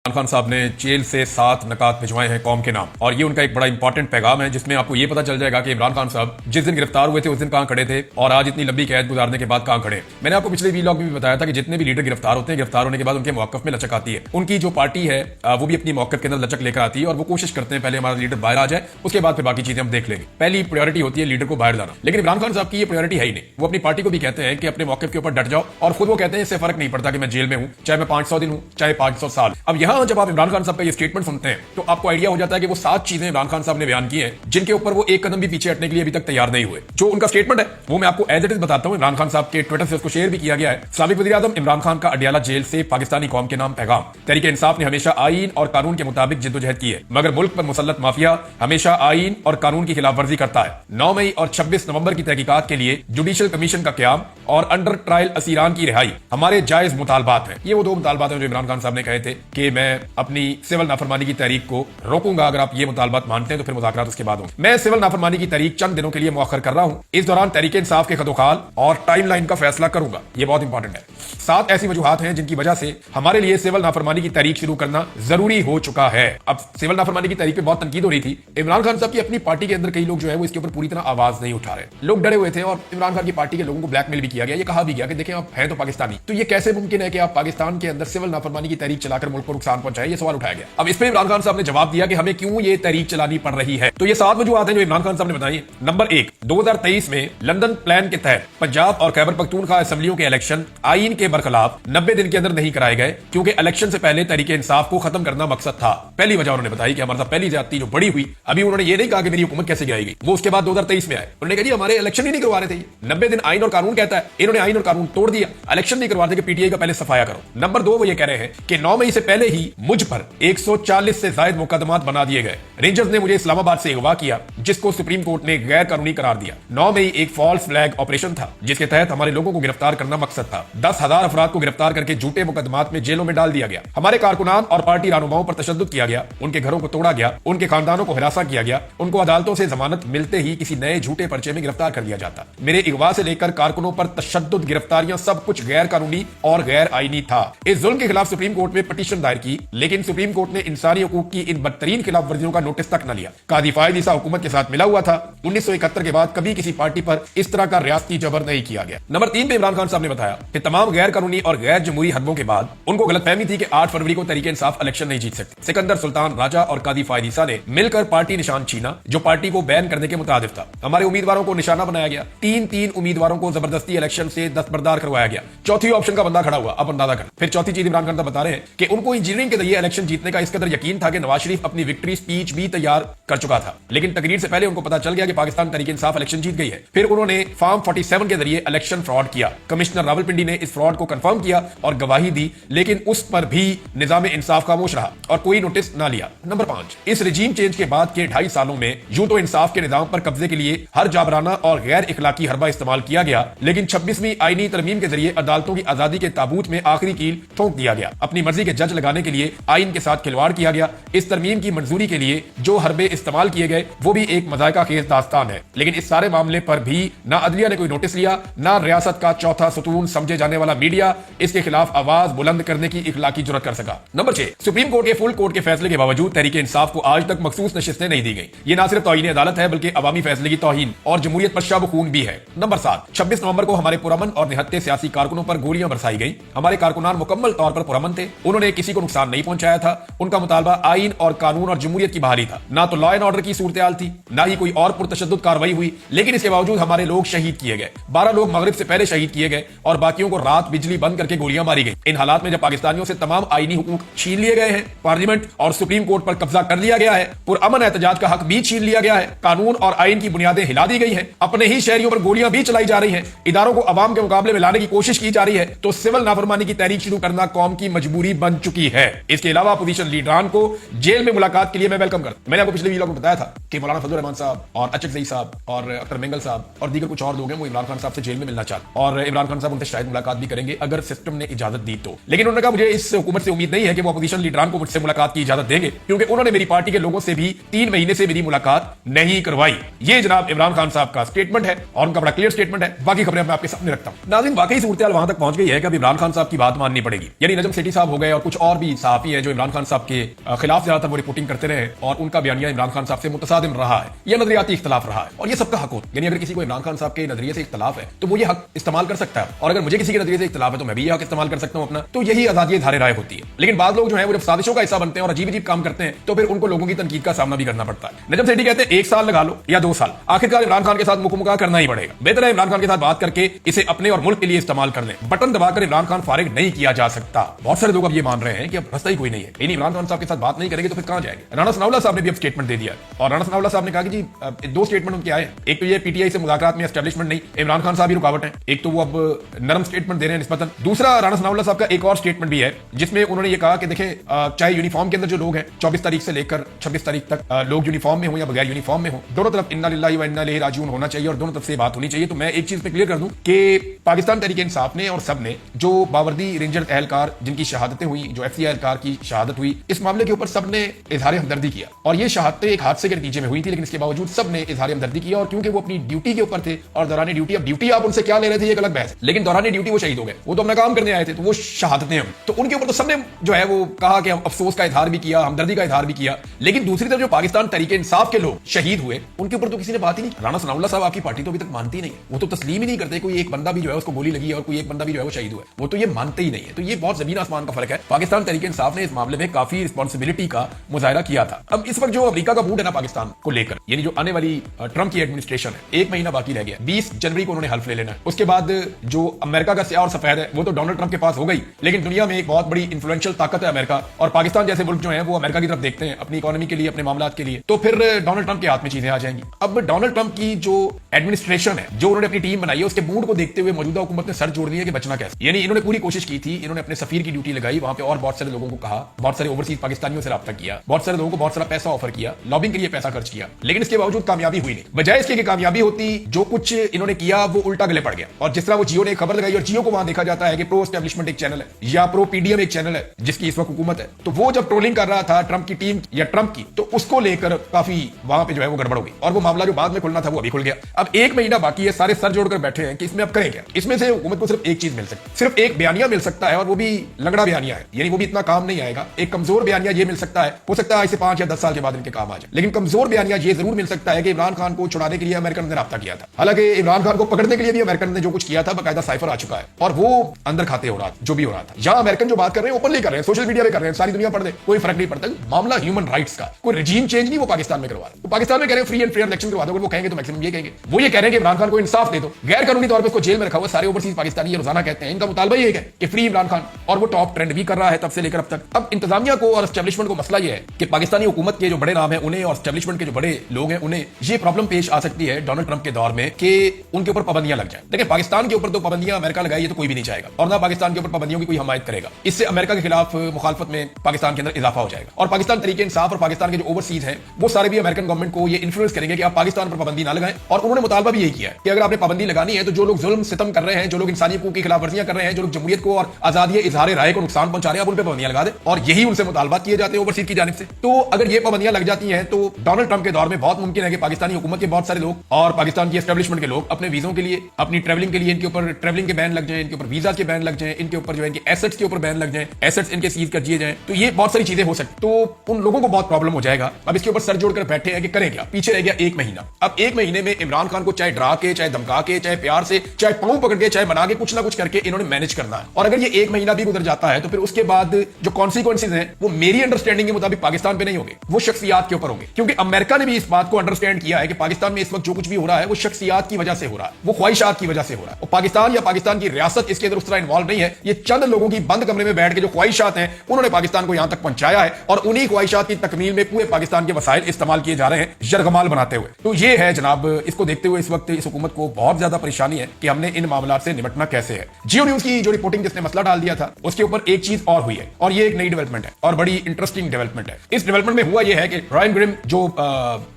इमरान खान साहब ने जेल से 7 नकात भिजवाए हैं कौम के नाम, और ये उनका एक बड़ा इंपॉर्टेंट पैगाम है जिसमें आपको ये पता चल जाएगा कि इमरान खान साहब जिस दिन गिरफ्तार हुए थे उस दिन कहां खड़े थे और आज इतनी लंबी कैद गुजारने के बाद कहां खड़े। मैंने आपको पिछले वीलॉग में भी बताया था कि जितने भी लीडर गिरफ्तार होते हैं, गिरफ्तार होने के बाद उनके मौकफ में लचक आती है। उनकी जो पार्टी है वो भी अपनी मौकफ के अंदर लचक लेकर आती है और वो कोशिश करते हैं पहले हमारा लीडर बाहर आ जाए, उसके बाद फिर बाकी चीजें हम देख लेंगे। पहली प्रायोरिटी होती है लीडर को बाहर जाना, लेकिन इमरान खान साहब की ये प्रायोरिटी है ही नहीं। वो अपनी पार्टी को भी कहते हैं कि अपने मौकफ के ऊपर डट जाओ, और खुद वो कहते हैं इससे फर्क नहीं पड़ता कि मैं जेल में हूं, चाहे मैं 500 दिन हूं, चाहे 500 साल। अब यहां जब आप इमरान खान साहब का ये स्टेटमेंट सुनते हैं तो आपको आइडिया हो जाता है कि वो 7 चीजें इमरान खान साहब ने बयान की हैं जिनके ऊपर वो एक कदम भी पीछे हटने के लिए अभी तक तैयार नहीं हुए। जो उनका स्टेटमेंट है वो मैं आपको एज इट इज बताता हूं। इमरान खान साहब के ट्विटर से उसको शेयर भी किया गया है। साबिक वज़ीर आज़म इमरान खान का अडयाला जेल से पाकिस्तानी कौम के नाम पैगाम। तहरीक इंसाफ ने हमेशा आईन और कानून के मुताबिक जिद्दोजहद की है, मगर मुल्क पर मुसल्लत माफिया हमेशा आईन और कानून की खिलाफवर्जी करता है। 9 मई और 26 नवंबर की तहकीकात के लिए जुडिशियल कमीशन का क्याम और अंडर ट्रायल असीरान की रिहाई हमारे जायज मुतालबात हैं। ये वो 2 मुतालबात हैं जो इमरान खान साहब ने कहे थे कि मैं अपनी सिविल नाफरमानी की तहरीक को रोकूंगा, अगर आप ये मुतालबात मानते हैं तो फिर मुज़ाकरात उसके बाद होंगे। मैं सिविल नाफरमानी की तहरीक चंद दिनों के लिए मुअख्खर कर रहा हूं, इस दौरान तहरीक इंसाफ के खदोखाल और टाइमलाइन का फैसला करूंगा। ये बहुत इंपॉर्टेंट है। 7 ऐसी वजूहात हैं जिनकी वजह से हमारे लिए सिविल नाफरमानी की तहरीक शुरू करना जरूरी हो चुका है। अब सिविल नाफरमानी की तहरीक पे बहुत तनकीद हो रही थी। इमरान खान साहब की अपनी पार्टी के अंदर कई लोग जो है वो इसके ऊपर पूरी तरह आवाज नहीं उठा रहे, लोग डरे हुए थे और इमरान खान की पार्टी के लोगों को ब्लैकमेल भी किया गया। ये कहा भी गया कि देखें आप हैं तो पाकिस्तानी, तो ये कैसे मुमकिन है कि आप पाकिस्तान के अंदर सिविल नाफरमानी की तहरीक चलाकर मुल्क को नुकसान पहुंचाए। ये सवाल उठाया गया। अब इस पर इमरान खान साहब ने जवाब दिया कि हमें क्यों ये तहरीक चलानी पड़ रही है। तो ये 7 वजूहात हैं जो इमरान खान साहब ने बताई। नंबर 1, 2023 में लंदन प्लान के तहत पंजाब और खैबर पख्तूनख्वा असेंबलियों के इलेक्शन आईन के बरखिलाफ 90 दिन के अंदर नहीं कराए गए क्योंकि इलेक्शन से पहले तहरीक इंसाफ को खत्म करना मकसद था। पहली वजह उन्होंने बताई कि हमारे साथ पहली ज्यादती जो बड़ी हुई, अभी उन्होंने ये नहीं कहा कि मेरी हुकूमत कैसे गिराई गई, वो उसके बाद 2023 में आए। उन्होंने कहा जी हमारे इलेक्शन ही नहीं करवा रहे थे, 90 दिन आईन और कानून कहता है, इन्होंने आईन और कानून तोड़ दिया, इलेक्शन नहीं करवा रहे कि पीटीआई का पहले सफाया करो। नंबर 2, वो ये कह रहे हैं कि 9 मई से पहले ही मुझ पर 140 से ज्यादा मुकदमात बना दिए गए। रेंजर्स ने मुझे इस्लामाबाद से अगवा किया जिसको सुप्रीम कोर्ट ने गैर कानूनी करार दिया। 9 मई एक फॉल्स फ्लैग ऑपरेशन था जिसके तहत हमारे लोगों को गिरफ्तार करना मकसद था। 10,000 अफराद को गिरफ्तार करके झूठे मुकदमात में जेलों में डाल दिया गया। हमारे कारकुनान और पार्टी रहनुमाओं पर तशद्दुद किया गया, उनके घरों को तोड़ा गया, उनके खानदानों को हिरासा किया गया, उनको अदालतों से जमानत मिलते ही किसी नए झूठे पर्चे में गिरफ्तार कर लिया जाता। मेरे अगवा से लेकर कारकुनों पर तशद्दुद, गिरफ्तारियां सब कुछ गैर कानूनी और गैर आईनी था। इस जुल्म के खिलाफ सुप्रीम कोर्ट में पिटीशन दायर की, लेकिन सुप्रीम कोर्ट ने इंसानी हुकूक की इन बदतरीन खिलाफ वर्जियों का नोटिस तक न लिया। कादी फायद ईसा हुकूमत के साथ मिला हुआ था। 1971 के बाद कभी किसी पार्टी पर इस तरह का रियासती जबर नहीं किया गया। नंबर 3 पे इमरान खान साहब ने बताया कि तमाम गैर कानूनी और गैर जमहूरी हरबों के बाद उनको गलतफहमी थी कि 8 फरवरी को तहरीक इंसाफ इलेक्शन नहीं जीत सकती। सिकंदर सुल्तान राजा और कादी फायद ईसा ने मिलकर पार्टी निशान छीना जो पार्टी को बैन करने के मुताबिक था। हमारे उम्मीदवारों को निशाना बनाया गया। 3 उम्मीदवारों को जबरदस्ती इलेक्शन से दस्तबरदार करवाया गया। चौथी ऑप्शन का बंदा खड़ा हुआ, अब अंदाजा कर। फिर चौथी चीज इमरान खान साहब बता रहे हैं कि उनको इंजीनियरिंग के जरिए इलेक्शन जीतने का इस कदर यकीन था कि नवाज शरीफ अपनी विक्ट्री स्पीच भी तैयार कर चुका था, लेकिन तकरीर से पहले उनको पता चल गया कि पाकिस्तान तहरीक इंसाफ इलेक्शन जीत गई है। फिर उन्होंने फॉर्म 47 के जरिए इलेक्शन फ्रॉड किया। कमिश्नर रावलपिंडी ने इस फ्रॉड को कंफर्म किया और गवाही दी, लेकिन उस पर भी निजाम इंसाफ खामोश रहा और कोई नोटिस ना लिया। नंबर 5, इस रिजीम चेंज के बाद के 2.5 सालों में यूं तो इंसाफ के निजाम पर कब्जे के लिए हर जाबराना और गैर इखलाकी हरबा इस्तेमाल किया गया, लेकिन 26वीं आईनी तरमीम के जरिए अदालतों की आजादी के ताबूत में आखिरी कील ठोक दिया गया। अपनी मर्जी के जज लगाने के लिए आईन के साथ खिलवाड़ किया गया। इस तरमीम की मंजूरी के लिए जो हरबे इस्तेमाल किए गए वो भी एक मजायका खेज दास्तान है, लेकिन इस सारे मामले पर भी ना अदलिया ने कोई नोटिस लिया, ना रियासत का चौथा सुतून समझे जाने वाला मीडिया इसके खिलाफ आवाज बुलंद करने की इखलाकी जुर्रत कर सका। नंबर 6, सुप्रीम कोर्ट के फुल कोर्ट के फैसले के बावजूद तहरीक इंसाफ को आज तक मखसूस नशिस्तें नहीं दी गई। ये ना सिर्फ तौहीन अदालत है बल्कि अवामी फैसले की तौहीन और जमहूरियत पर शब खून भी है। नंबर 7, 26 नवंबर को हमारे पुरअमन और निहत्ते सियासी कारकुनों पर गोलियां बरसाई गई। हमारे कारकुनान मुकम्मल तौर पर पुरअमन थे, उन्होंने किसी को नुकसान नहीं पहुंचाया था। उनका मुतालबा आईन और कानून और जमहूरियत की बहाली था। ना तो लॉ एंड ऑर्डर की सूरत हाल थी, ना ही कोई और पुरतशद्दुद कार्रवाई हुई, लेकिन इसके बावजूद हमारे लोग शहीद किए गए। 12 लोग मगरिब से पहले शहीद किए गए और बाकियों को रात बिजली बंद करके गोलियां मारी गई। इन हालात में जब पाकिस्तानियों से तमाम आईनी हुकूक छीन लिए गए हैं, पार्लियामेंट और सुप्रीम कोर्ट पर कब्जा कर लिया गया है, पुरअमन एहतजाज का हक भी छीन लिया गया है, कानून और आईन की बुनियादें हिला दी गई हैं, अपने ही शहरियों पर गोलियां भी चलाई जा रही हैं, इदारों को अवाम के मुकाबले में लाने की कोशिश की जा रही है, तो सिविल नाफरमानी की तहरीक शुरू करना कौम की मजबूरी बन चुकी है। इसके अलावा अपोजिशन लीडरान को जेल में मुलाकात के लिए मैं वेलकम करता। मैंने आपको पिछले वीडियो में बताया था कि मौलाना फजलुर रहमान साहब और अचक ज़ई साहब और अख्तर मेंगल साहब और दीगर कुछ और लोग हैं वो इमरान खान साहब से जेल में मिलना चाहते और इमरान खान साहब उनसे शायद मुलाकात भी करेंगे अगर सिस्टम ने इजाजत दी तो। लेकिन उन्होंने कहा मुझे इस हुकूमत से उम्मीद नहीं है कि वो अपोजिशन लीडरान को मुझसे मुलाकात की इजाजत देंगे, क्योंकि उन्होंने मेरी पार्टी के लोगों से भी 3 महीने से मेरी मुलाकात नहीं करवाई। ये जनाब इमरान खान साहब का स्टेटमेंट है और उनका बड़ा क्लियर स्टेटमेंट है। बाकी खबरें मैं आपके सामने रखता हूं। नाज़रीन, वाकई सूरत हाल वहां तक पहुंच गई है कि अब इमरान खान साहब की बात माननी पड़ेगी। यानी नजम सेठी साहब हो गए और कुछ और भी सहाफी हैं जो इमरान खान साहब के खिलाफ ज्यादातर वो रिपोर्टिंग करते रहे और उनका बयानिया इमरान खान साहब से मुतसादिम रहा है, यह नजरियाती इख्तलाफ रहा है और ये सबका हक होता है। यानी अगर किसी को इमरान खान साहब के नजरिए से इख्तलाफ है तो वो ये हक इस्तेमाल कर सकता है, और अगर मुझे किसी के नजरिए से इख्तलाफ है तो मैं भी ये हक इस्तेमाल कर सकता हूं अपना। तो यही आजादी इज़हार राय होती है। लेकिन बाद लोग जो है वो जब साजिशों का हिस्सा बनते हैं और अजीब अजीब काम करते हैं तो फिर उनको लोगों की तनकीद का सामना भी करना पड़ता है। नजम सेठी कहते हैं 1 साल लगा लो या 2 साल, आखिरकार इमरान खान के साथ मुकाबला करना ही पड़ेगा। बेहतर है इमरान खान के साथ बात करके इसे अपने और मुल्क के लिए इस्तेमाल कर लें। बटन दबाकर इमरान खान फारिग नहीं किया जा सकता। बहुत सारे लोग अब ये मान रहे हैं कि अब रास्ता ही कोई नहीं है, यानी इमरान खान साहब के साथ बात नहीं करेंगे तो फिर कहां जाएंगे। राणा सनाउल्लाह साहब ने भी अब स्टेटमेंट दे दिया और राणा सनाउल्लाह साहब ने कहा कि जी 2 स्टेटमेंट उनके आए। एक तो ये पीटीआई से मुज़ाकरात में एस्टेब्लिशमेंट नहीं, इमरान खान साहब ही रुकावट है। एक तो वो अब नरम स्टेटमेंट दे रहे हैं निस्बतन। दूसरा राणा सनाउल्लाह साहब का एक और स्टेटमेंट भी है जिसमें उन्होंने ये कहा कि देखें चाहे यूनिफॉर्म के अंदर जो लोग हैं 24 तारीख से लेकर 26 तारीख तक लोग यूनिफॉर्म में हो या बगैर यूनिफॉर्म में हो, दोनों तरफ इन्ना लिल्लाहि व इन्ना इलैहि राजिऊन होना चाहिए और दोनों तरफ से बात होनी चाहिए। तो मैं एक चीज पे क्लियर कर दूं कि पाकिस्तान तहरीक इंसाफ ने और सब ने जो बावर्दी रेंजर एहलकार जिनकी शहादतें हुई, जो एफसीआई एहलकार की शहादत हुई, इस मामले के ऊपर सब ने इजहार हमदर्दी किया और ये शहादतें एक हादसे के नतीजे में हुई थी, लेकिन इसके बावजूद सब ने इजहार हमदर्दी किया। और क्योंकि वो अपनी ड्यूटी के ऊपर थे और दौरान ड्यूटी, अब ड्यूटी आप उनसे क्या ले रहे थे ये एक अलग बहस, लेकिन दौरान ड्यूटी वो शहीद हो गए, वो तो अपना काम करने आए थे, तो वो शहादतें हुई। तो उनके ऊपर तो सबने जो है वो कहा कि अफसोस का इजहार भी किया, हमदर्दी का इजहार भी किया। लेकिन दूसरी तरफ जो पाकिस्तान तहरीक इंसाफ के लोग शहीद हुए उनके ऊपर तो किसी ने बात ही नहीं। राणा सनाउल्लाह साहब आपकी पार्टी तो अभी तक मानती नहीं, वो तो तस्लीम ही नहीं करते कोई एक बंदा भी जो है उसको गोली लगी है और कोई एक बंदा भी जो है वो शहीद हुआ, वो तो ये मानते ही नहीं है। तो ये बहुत जमीन आसमान का फर्क है। पाकिस्तान तहरीक इंसाफ ने इस मामले में काफी रिस्पॉन्सिबिलिटी का मुजाहिरा किया था। अब इस वक्त जो अमेरिका का मूड है ना पाकिस्तान को लेकर, यानी जो आने वाली ट्रंप की एडमिनिस्ट्रेशन है, 1 महीना बाकी रह गया, 20 जनवरी को उन्होंने हल्फ ले लेना है। उसके बाद जो अमेरिका का स्याह और सफेद है वो तो डोनाल्ड ट्रंप के पास हो गई, लेकिन दुनिया में एक बहुत बड़ी इंफ्लुएंशियल ताकत है अमेरिका, और पाकिस्तान जैसे मुल्क जो है वो अमेरिका की तरफ देखते हैं अपनी इकोनॉमी के लिए, अपने मामलात के लिए। तो फिर डोनाल्ड ट्रंप के हाथ में चीजें आ जाएंगी। अब डोनाल्ड ट्रंप की जो एडमिनिस्ट्रेशन है, जो उन्होंने अपनी टीम बनाई है, उसके मूड को देखते हुए मौजूदा हुकूमत ने सर जोड़ दिया कि बचना कैसे। यानी इन्होंने पूरी कोशिश की थी, इन्होंने अपने सफीर की ड्यूटी लगाई वहां पे और बहुत सारे लोगों को कहा, बहुत सारे ओवरसीज पाकिस्तानियों से राब्ता किया, बहुत सारे लोगों को बहुत सारा पैसा ऑफर किया, लॉबिंग के लिए पैसा खर्च किया, लेकिन इसके बावजूद कामयाबी हुई नहीं। बजाय इसके कि कामयाबी होती, जो कुछ इन्होंने किया वो उल्टा गले पड़ गया। और जिस तरह वो जियो ने खबर लगाई, और जियो को वहां देखा जाता है कि प्रो एस्टेब्लिशमेंट एक चैनल है या प्रो पीडीएम एक चैनल है जिसकी इस वक्त हुकूमत है, तो वो जब ट्रोलिंग कर रहा था ट्रंप की टीम या ट्रंप की, तो उसको लेकर काफी वहां पे जो है वो गड़बड़ हो गई और वो मामला जो बाद में खुलना था वो अभी खुल गया। अब 1 महीना बाकी है, सारे सर जोड़कर बैठे हैं कि इसमें अब करें क्या। इसमें से हुकूमत को सिर्फ एक चीज मिल सकती, सिर्फ एक बयानिया मिल सकता है, और वो भी लंगड़ा बयानिया है, यानी वो भी इतना काम नहीं आएगा। एक कमजोर बयानिया ये मिल सकता है, हो सकता है इसे 5 या 10 साल के बाद इनके काम आ जाए, लेकिन कमजोर बयानिया ये जरूर मिल सकता है कि इमरान खान को छुड़ाने के लिए अमेरिका ने राब्ता किया था। हालांकि इमरान खान को पकड़ने के लिए भी अमेरिका ने जो कुछ किया था बाकायदा साइफर आ चुका है और वो अंदर खाते हो रहा था, जो भी हो रहा था। यहां अमेरिकन जो बात कर रहे हैं ओपनली कर रहे हैं, सोशल मीडिया पे कर रहे हैं, सारी दुनिया पढ़ दे, कोई फर्क नहीं पड़ता। मामला ह्यूमन राइट्स का, कोई रजीम चेंज नहीं वो पाकिस्तान में करवा रहे। वो पाकिस्तान में कह रहे हैं फ्री एंड फेयर इलेक्शन करवा दो, वो कहेंगे तो मैक्सिमम ये कहेंगे, वो ये कह रहे हैं कि इमरान खान को इंसाफ दे दो, गैर कानूनी तौर पर उसको जेल में रखा हुआ। सारे ओवरसीज पाकिस्तानी ये रोजाना कहते हैं, इनका मुतालबा ये है कि फ्री इमरान खान, और वो टॉप ट्रेंड भी कर रहा है तब से लेकर अब तक। अब इंतजामिया को और एस्टेब्लिशमेंट को मसला ये है कि पाकिस्तानी हुकूमत के जो बड़े नाम है उन्हें और एस्टेब्लिशमेंट के जो बड़े लोग हैं उन्हें ये प्रॉब्लम पेश आ सकती है डोनाल्ड ट्रंप के दौर में कि उनके ऊपर पाबंदियां लग जाए। देखिए पाकिस्तान के ऊपर तो पाबंदियां अमेरिका लगाई तो कोई भी नहीं चाहेगा, और ना पाकिस्तान के ऊपर पाबंदियों की कोई हमायत करेगा। इससे अमेरिका के खिलाफ मुखालफत में पाकिस्तान के अंदर इजाफा हो जाएगा, और पाकिस्तान तरीके इंसाफ और पाकिस्तान के जो ओवरसीज हैं वो सारे भी अमेरिकन गवर्नमेंट को ये इन्फ्लुएंस करेंगे कि आप पाकिस्तान पर पाबंदी ना लगाएं। और उन्होंने मुतालबा भी यही किया है कि अगर आपने पाबंदी लगानी है तो जो लोग जुल्म सितम कर रहे हैं, जो लोग इंसानी हकूक की खिलाफ वर्जियां कर रहे हैं, जो लोग जमहूरियत को और आजादी इजहार राय को नुकसान पहुंचा रहे हैं, आप उन पर पाबंदियां लगा दें। और यही उनसे मुतालबा किए जाते हैं ओवरसीज की जानिब से। तो अगर ये पाबंदियां लग जाती हैं तो डोनाल्ड ट्रंप के दौर में बहुत मुमकिन है कि पाकिस्तानी हुकूमत के बहुत सारे लोग और पाकिस्तान की एस्टेब्लिशमेंट के लोग अपने वीजों के लिए, अपनी ट्रैवलिंग के लिए इनके ऊपर ट्रैवलिंग के बैन लग जाए, इनके ऊपर वीजा के बैन लग जाए, इनके ऊपर जो है इनके एसेट्स के ऊपर बैन लग जाए, एसेट्स इनके सीज कर दिए जाए। तो ये बहुत सारी चीजें हो सकती, तो उन लोगों को बहुत प्रॉब्लम हो जाएगा। अब इसके ऊपर सर जोड़कर बैठे हैं कि करें क्या। पीछे रह गया 1 महीना। अब 1 महीने में इमरान खान को चाहे डरा के, चाहे धमका के, चाहे प्यार से, चाहे पांव पकड़ के, चाहे मना के, कुछ ना कुछ करके इन्होंने मैनेज करना है। और अगर ये 1 महीना भी गुजर जाता है तो फिर उसके बाद जो कॉन्सिक्वेंसेज हैं वो मेरी अंडरस्टैंडिंग के मुताबिक पाकिस्तान पे नहीं होंगे, वो शख्सियात के ऊपर होंगे। क्योंकि अमेरिका ने भी इस बात को अंडरस्टैंड किया है कि पाकिस्तान में इस वक्त जो कुछ भी हो रहा है वो शख्सियात की वजह से हो रहा है, वो ख्वाहिशात की वजह से हो रहा है। और पाकिस्तान या पाकिस्तान की रियासत इसके अंदर उस तरह इन्वॉल्व नहीं है। ये चंद लोगों की बंद कमरे में बैठ के जो ख्वाहिशात हैं उन्होंने पाकिस्तान को यहां तक पहुंचाया है, और उन्हीं ख्वाहिशात की तकमील में पूरे पाकिस्तान के वसाइल इस्तेमाल किए जा रहे हैं यरगमाल बनाते हुए। तो ये है जनाब, इसको देखते हुए इस वक्त इस हुकूमत को बहुत ज्यादा परेशानी है कि हमने इन मामलों से निपटना कैसे है। जियो न्यूज की जो रिपोर्टिंग जिसने मसला डाल दिया था उसके ऊपर एक चीज और हुई है, और ये एक नई डेवलपमेंट है और बड़ी इंटरेस्टिंग डेवलपमेंट है। इस डेवलपमेंट में हुआ यह है कि ब्रायन ग्रिम जो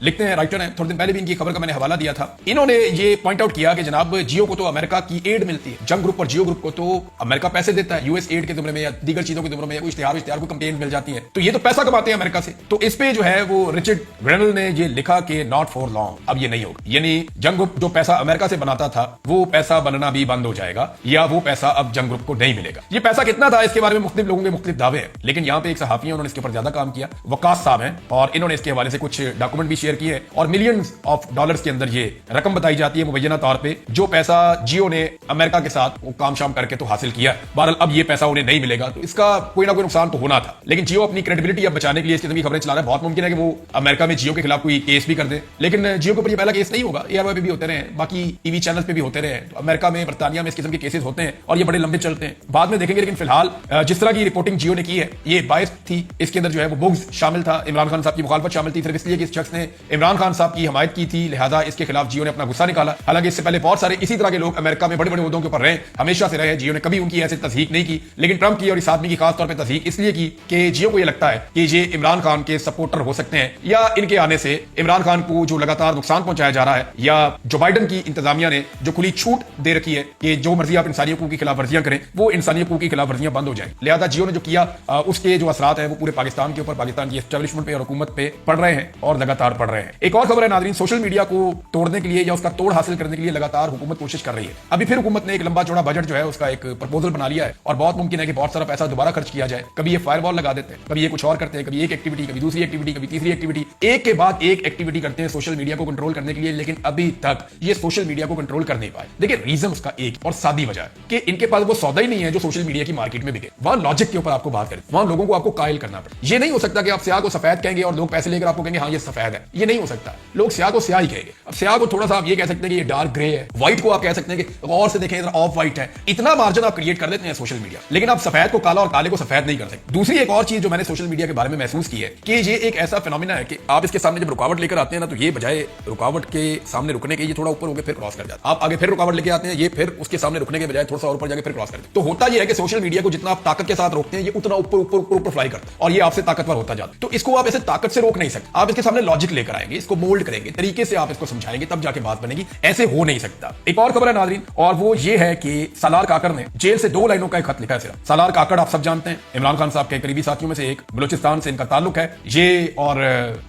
लिखते हैं, राइटर हैं, थोड़े दिन पहले भी इनकी खबर का मैंने हवाला दिया था, इन्होंने ये पॉइंट आउट किया कि जनाब जियो को तो अमेरिका की एड मिलती है, जंग ग्रुप और जियो ग्रुप को तो अमेरिका पैसे देता है, यूएस एड के जुमरे में या दीगर चीजों के जुमरे में, या कोई इश्तिहार को कंपेन मिल जाती है, तो ये तो पैसा कमाते हैं अमेरिका से। तो इस पे जो है वो रिचर्ड ग्रेनल ने ये लिखा कि नॉट फॉर लॉन्ग, अब ये नहीं होगा, यानी जंग ग्रुप जो पैसा अमेरिका से बनाता था वो पैसा बनना भी बंद हो जाएगा, या वो पैसा अब जंग ग्रुप को नहीं मिलेगा। ये पैसा कितना था इसके बारे में मुख्तलिफ लोगों के मुख्तलिफ दावे हैं, लेकिन यहाँ पे एक सहाफी है, उन्होंने इसके ऊपर ज्यादा काम किया, वकास साहब हैं, और इन्होंने इसके हवाले से कुछ डॉक्यूमेंट भी शेयर किए और मिलियंस ऑफ डॉलर्स के अंदर ये रकम बताई जाती है मुबैना तौर पे, जो पैसा जियो ने अमेरिका के साथ वो काम शाम करके तो हासिल किया। बहरहाल अब ये पैसा उन्हें नहीं मिलेगा, तो इसका कोई ना कोई नुकसान तो होना था, लेकिन जियो अपनी क्रेडिबिलिटी अब बचाने के लिए इस किस्म की खबरें चला रहा है। बहुत मुमकिन है कि वो अमेरिका में जियो के खिलाफ कोई केस भी कर दे, लेकिन जियो के ऊपर ये पहला केस नहीं होगा, एयरवे पे भी होते रहे, बाकी टीवी चैनल पे भी होते रहे, तो अमेरिका में, बर्तानिया में इस किस्म के केसेस होते हैं और ये बड़े लंबे चलते हैं, बाद में देखेंगे। लेकिन फिलहाल जिस तरह की रिपोर्टिंग जियो ने की है, ये बायस थी, इसके अंदर जो है वो बुग्ज शामिल था, इमरान खान साहब की मुखालफत शामिल थी, सिर्फ इसलिए कि इस शख्स ने इमरान खान साहब की हमायत की थी, लिहाजा इसके खिलाफ जियो ने अपना गुस्सा निकाला। हालांकि इससे पहले बहुत सारे इसी तरह के लोग अमेरिका में बड़े बड़े ओहदों के ऊपर रहे, हमेशा से रहे, जियो ने कभी उनकी ऐसी तस्दीक नहीं की, लेकिन ट्रंप की और इस आदमी की खास तौर पर तस्दीक इसलिए की कि जियो को यह लगता है कि ये इमरान खान के सपोर्टर हो सकते हैं, या इनके आने से इमरान खान को जो लगातार नुकसान पहुंचाया जा रहा है, या जो बाइडन की इंतजामिया ने जो खुली छूट दे रखी है कि जो मर्जी आप इंसानी हकूक की खिलाफ वर्जियां करें, वो इंसानी हकूक की खिलाफ वर्जियां बंद हो जाए। लिहाजा जियो ने जो किया उसके जो असरात है वो पूरे पाकिस्तान के ऊपर, पाकिस्तान की एस्टेब्लिशमेंट पे और हुकूमत पे पड़ रहे हैं और लगातार पड़ रहे हैं। एक और खबर है नाज़रीन, सोशल मीडिया को तोड़ने के लिए या उसका तोड़ हासिल करने के लिए लगातार हुकूमत कोशिश कर रही है। अभी फिर हुकूमत ने एक लंबा चौड़ा बजट जो है उसका एक प्रपोजल बना लिया है और बहुत मुमकिन है कि बहुत सारा पैसा दोबारा खर्च किया जाए। कभी ये फायरवॉल लगा देते हैं, कभी ये कुछ और करते हैं, कभी एक एक्टिविटी, कभी दूसरी एक्टिविटी, कभी तीसरी एक्टिविटी, एक के बाद एक एक्टिविटी करते हैं सोशल मीडिया को कंट्रोल करने के लिए, लेकिन अभी तक ये सोशल मीडिया को कंट्रोल कर नहीं पाए। देखिए रीजन उसका एक और सादी वजह है कि इनके पास वो सौदा ही नहीं है जो सोशल मीडिया की मार्केट में बिके। वहां लॉजिक के ऊपर आपको बात करें, वहां लोगों को आपको कायल करना पड़े। ये नहीं हो सकता कि आप स्याह को सफेद कहेंगे और लोग पैसे लेकर आपको कहेंगे हाँ ये सफेद है, ये नहीं हो सकता। लोग स्याह को स्याह ही कहेंगे। अब स्याह को थोड़ा सा आप ये कह सकते हैं कि ये डार्क ग्रे है, व्हाइट को आप कह सकते हैं कि और से देखें ऑफ व्हाइट है। इतना मार्जिन आप क्रिएट कर देते हैं सोशल मीडिया, लेकिन आप सफेद को काला और काले को सफेद नहीं कर सकते। दूसरी एक और चीज जो मैंने सोशल मीडिया के बारे में महसूस की है कि ये एक ऐसा फिनोमिना है कि आप इसके सामने जब रुकावट लेकर आते हैं ना, तो ये बजाय रुकावट के सामने रुकने के ये थोड़ा ऊपर होकर फिर क्रॉस कर जाता है। आप आगे फिर रुकावट लेके आते हैं, ये फिर उसके सामने रुकने के बजाय थोड़ा सा और ऊपर जाकर फिर क्रॉस करते हैं। तो होता यह है कि सोशल मीडिया को जितना आप ताकत के साथ रोकते हैं, ये उतना ऊपर ऊपर ऊपर ऊपर फ्लाई करता है और ये आपसे ताकतवर होता जाता है। तो इसको आप ऐसे ताकत से रोक नहीं सकते, आप इसके सामने लॉजिक लेकर आएंगे, इसको मोल्ड करेंगे, तरीके से आप इसको समझाएंगे, तब जाके बात बनेगी। ऐसे हो नहीं सकता। एक और खबर है नाज़रीन, और वो ये है कि सालार काकड़ ने जेल से 2 लाइनों का एक खत लिखा है सिर्फ। सालार काकड़ आप सब जानते हैं, इमरान खान साहब के करीबी साथियों में से एक, बलूचिस्तान से इनका ताल्लुक है। ये और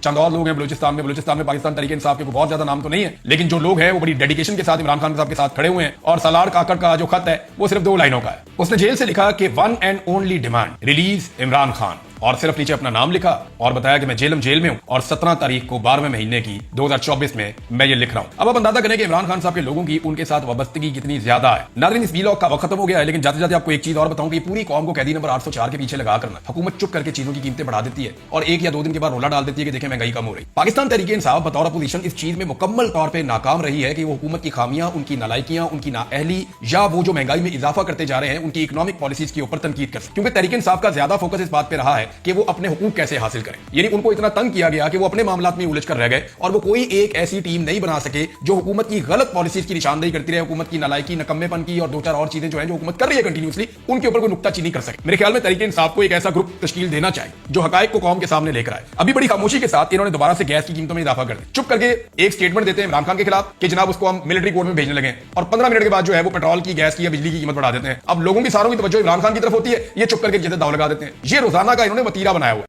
चंद और लोग हैं बलूचिस्तान में पाकिस्तान तहरीक इंसाफ के बहुत ज्यादा नाम तो नहीं है, लेकिन जो लोग हैं वो बड़ी डेडिकेशन के साथ इमरान खान साहब के साथ खड़े हुए हैं। और सालार काकड़ का जो खत है वो सिर्फ 2 लाइनों का है। उसने जेल से लिखा कि 1 and only demand release Imran Khan, और सिर्फ नीचे अपना नाम लिखा और बताया कि मैं जेल में हूं और 17 तारीख को 12वें महीने की 2024 में मैं ये लिख रहा हूं। अब आप अंदाजा करें कि इमरान खान साहब के लोगों की उनके साथ वाबस्तगी कितनी ज्यादा है। नाज़रीन इस वीलॉग का वक्त खत्म हो गया है, लेकिन जाते जाते आपको एक चीज और बताऊं कि पूरी कौम को कैदी नंबर 804 के पीछे लगा करना, हुकूमत चुप करके चीजों की कीमतें बढ़ा देती है और 1 या 2 दिन के बाद रोला डाल देती है कि देखें महंगाई कम हो रही। पाकिस्तान तहरीक इंसाफ बतौर अपोजिशन इस चीज में मुकम्मल तौर पर नाकाम रही है कि वो हुकूमत की खामियां, उनकी नालायकियां, उनकी नाअहली या वो जो महंगाई में इजाफा करते जा रहे हैं उनकी इकोनॉमिक पॉलिसीज के ऊपर तनकीद कर सके, क्योंकि तहरीक इंसाफ का ज्यादा फोकस इस बात पर रहा है कि वो अपने हुकूक कैसे हासिल करें। यानी उनको इतना तंग किया गया कि वो अपने मामलात में उलझ कर रह गए और वो कोई एक ऐसी टीम नहीं बना सके जो हुकूमत की गलत पॉलिसीज की निशानदेही करती रहे, हुकूमत की नालायकी, नकम्मेपन की और 2-4 और चीजें जो है जो हुकूमत कर रही है कंटिन्यूअसली, उनके ऊपर कोई नुक्ताचीनी कर सके। मेरे ख्याल में तहरीक इंसाफ को एक ऐसा ग्रुप तश्कील देना चाहिए जो हकायक को कौम के सामने लेकर आए। अभी बड़ी खामोशी के साथ इन्होंने दोबारा से गैस की कीमतों में इजाफा कर दिया, चुप करके एक स्टेटमेंट देते हैं इमरान खान के खिलाफ कि जनाब उसको हम मिलिट्री कोर्ट में भेजने लगे, और 15 मिनट के बाद जो है वो पेट्रोल की, गैस की या बिजली की कीमत बढ़ा देते हैं। अब लोगों की सारों की तवज्जो इमरान खान की तरफ होती है, ये चुप करके दाव लगा देते हैं। ये रोजाना का इन्होंने वतीरा बनाया हुआ।